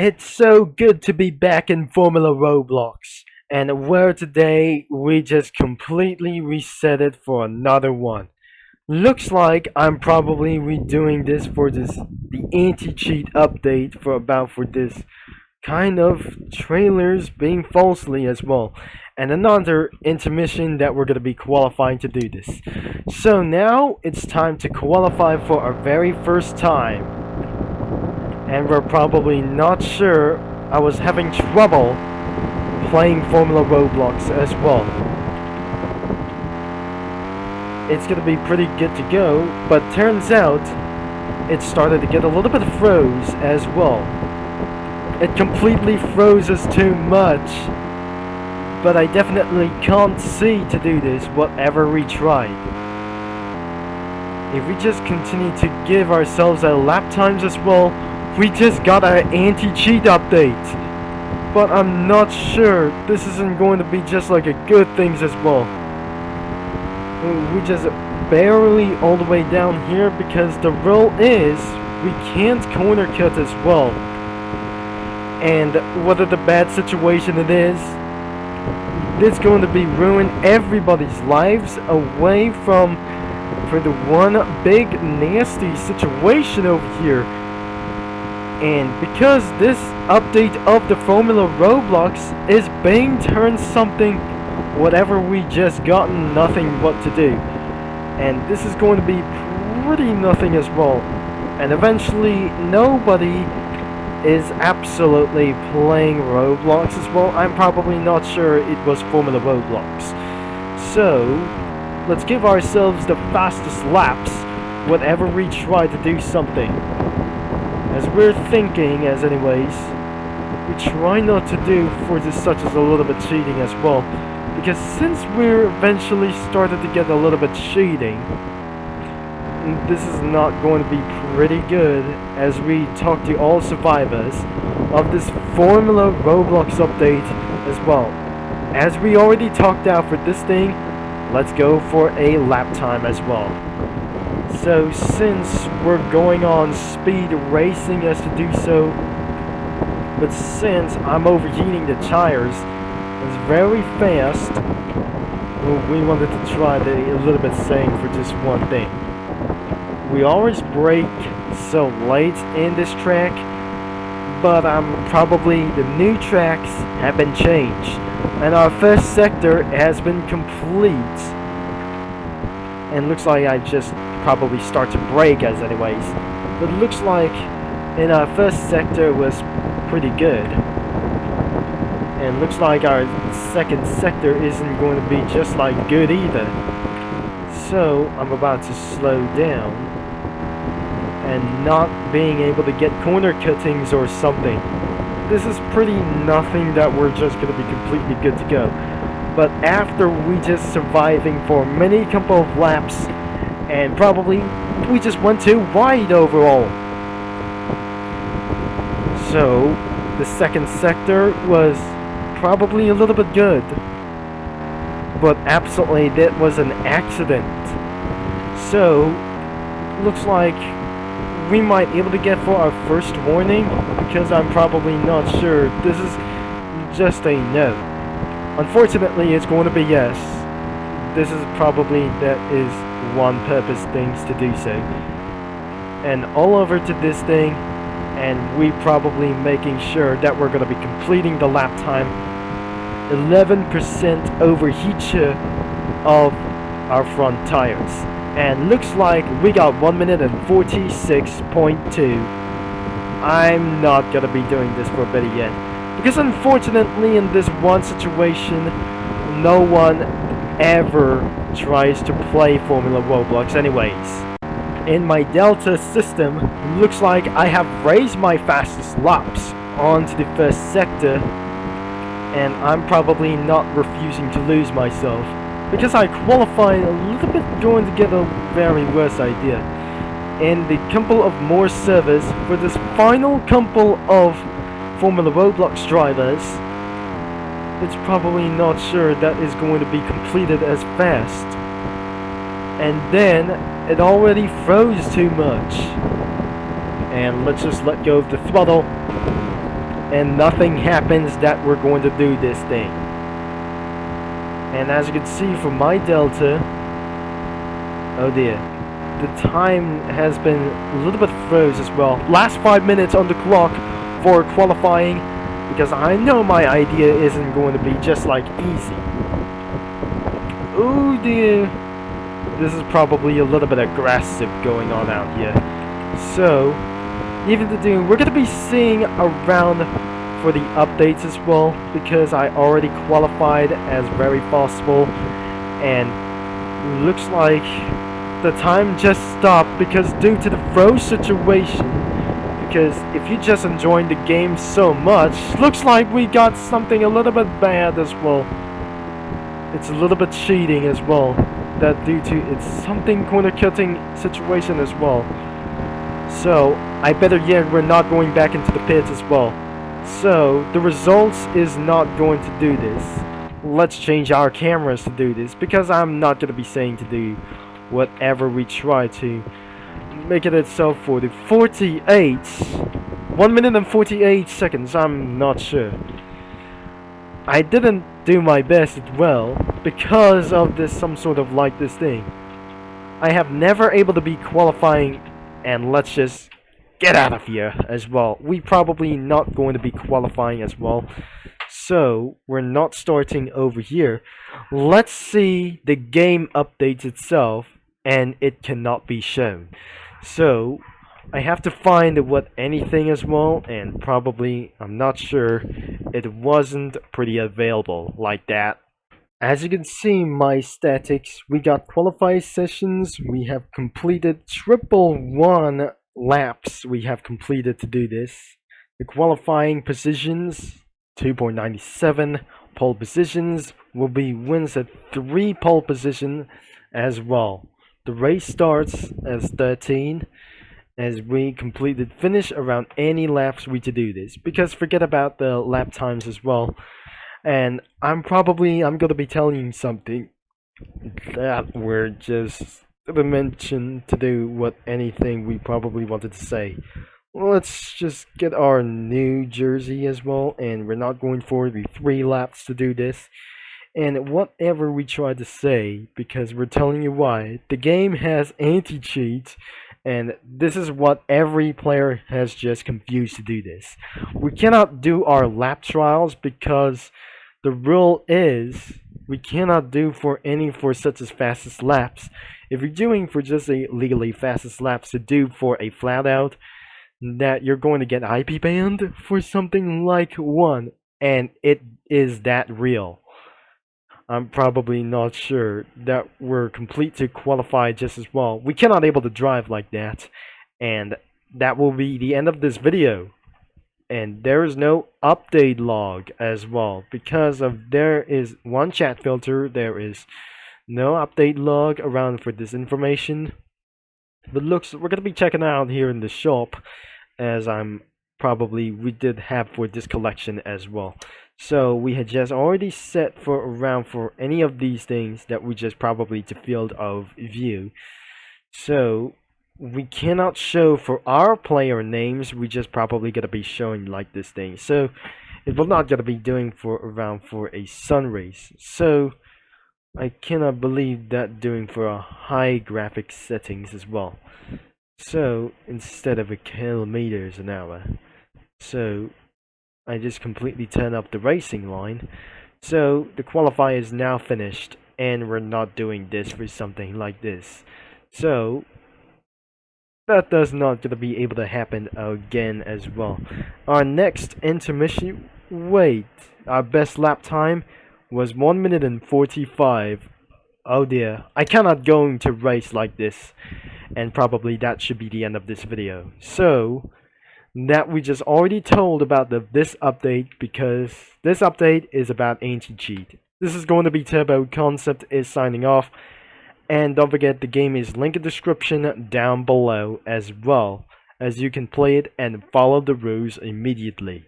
It's so good to be back in Formula Roblox, and where today we just completely reset it for another one. Looks like I'm probably redoing this for the anti-cheat update for this kind of trailers being falsely as well, and another intermission that we're gonna be qualifying to do this. So now it's time to qualify for our very first time and we're probably not sure. I was having trouble playing Formula Roblox as well. It's gonna be pretty good to go, but turns out it started to get a little bit froze as well. It completely froze us too much, but I definitely can't see to do this whatever we tried. If we just continue to give ourselves our lap times as well, we just got an anti-cheat update, but I'm not sure this isn't going to be just like a good things as well. We just barely all the way down here because the rule is we can't corner cut as well. And whether the bad situation it is, it's going to be ruin everybody's lives away from for the one big nasty situation over here. And because this update of the Formula Roblox is being turned something whatever we just gotten nothing what to do, and this is going to be pretty nothing as well, and eventually nobody is absolutely playing Roblox as well. I'm probably not sure it was Formula Roblox, so let's give ourselves the fastest laps whenever we try to do something. As we're thinking, as anyways, we try not to do for this such as a little bit cheating as well, because since we're eventually started to get a little bit cheating, this is not going to be pretty good as we talk to all survivors of this Formula Roblox update as well. As we already talked out for this thing, let's go for a lap time as well. So since we're going on speed racing as to do so, but since I'm overheating the tires, it's very fast, we wanted to try a little bit same for just one thing. We always brake so late in this track, but probably the new tracks have been changed, and our first sector has been complete. And looks like I just probably start to brake as anyways, but it looks like in our first sector was pretty good, and looks like our second sector isn't going to be just like good either. So I'm about to slow down and not being able to get corner cuttings or something. This is pretty nothing that we're just going to be completely good to go. But after we just surviving for many couple of laps, and probably we just went too wide overall. So the second sector was probably a little bit good, but absolutely that was an accident. So looks like we might be able to get for our first warning, because I'm probably not sure. This is just a no. Unfortunately, it's going to be yes. This is probably that is one purpose things to do so. And all over to this thing, and we probably making sure that we're going to be completing the lap time 11% overheat of our front tires. And looks like we got 1 minute and 46.2. I'm not going to be doing this for a bit yet, because unfortunately in this one situation, no one ever tries to play Formula Roblox anyways. In my Delta system, looks like I have raised my fastest laps onto the first sector, and I'm probably not refusing to lose myself, because I qualified a little bit going to get a very worse idea. In the couple of more servers for this final couple of Formula Roblox drivers, it's probably not sure that is going to be completed as fast. And then it already froze too much. And let's just let go of the throttle. and nothing happens that we're going to do this thing. And as you can see from my delta, oh dear, the time has been a little bit froze as well. Last 5 minutes on the clock for qualifying, because I know my idea isn't going to be just like easy. Oh dear, this is probably a little bit aggressive going on out here. So, even to do, we're going to be seeing around for the updates as well, because I already qualified as very possible, and looks like the time just stopped because due to the froze situation. Because if you just enjoying the game so much, looks like we got something a little bit bad as well. It's a little bit cheating as well, that due to it's something corner cutting situation as well. So I better yet we're not going back into the pits as well. So the results is not going to do this. Let's change our cameras to do this, because I'm not going to be saying to do whatever we try to. Make it itself for the 48 1 minute and 48 seconds. I'm not sure. I didn't do my best as well because of this some sort of like this thing. I have never able to be qualifying, and let's just get out of here as well. We probably not going to be qualifying as well, so we're not starting over here. Let's see the game updates itself, and it cannot be shown. So I have to find what anything as well, and probably I'm not sure, it wasn't pretty available like that. As you can see my statics, we got qualified sessions, we have completed triple one laps we have completed to do this. The qualifying positions 2.97, pole positions will be wins at 3 pole position as well. The race starts as 13 as we completed finish around any laps we to do this, because forget about the lap times as well. And I'm gonna be telling you something that we're just gonna mention to do what anything we probably wanted to say. Let's just get our new jersey as well, and we're not going for the 3 laps to do this. And whatever we try to say, because we're telling you why, the game has anti-cheat, and this is what every player has just confused to do this. We cannot do our lap trials because the rule is we cannot do for such as fastest laps. If you're doing for just a legally fastest laps to do for a flat out, that you're going to get IP banned for something like 1, and it is that real. I'm probably not sure that we're complete to qualify just as well. We cannot able to drive like that, and that will be the end of this video. And there is no update log as well, because of there is one chat filter, there is no update log around for this information. But looks, we're gonna be checking out here in the shop, as we did have for this collection as well. So we had just already set for around for any of these things that we just probably to field of view. So we cannot show for our player names, we just probably gonna be showing like this thing. So it will not gonna be doing for around for a sun race. So I cannot believe that doing for a high graphic settings as well. So instead of a kilometers an hour, so I just completely turn up the racing line. So the qualifier is now finished, and we're not doing this for something like this. So that does not gonna be able to happen again as well. Our next intermission, our best lap time was 1 minute and 45. Oh dear, I cannot go to race like this, and probably that should be the end of this video. So that we just already told about this update, because this update is about anti-cheat. This is going to be Turbo Concept is signing off, and don't forget the game is linked in the description down below as well, as you can play it and follow the rules immediately.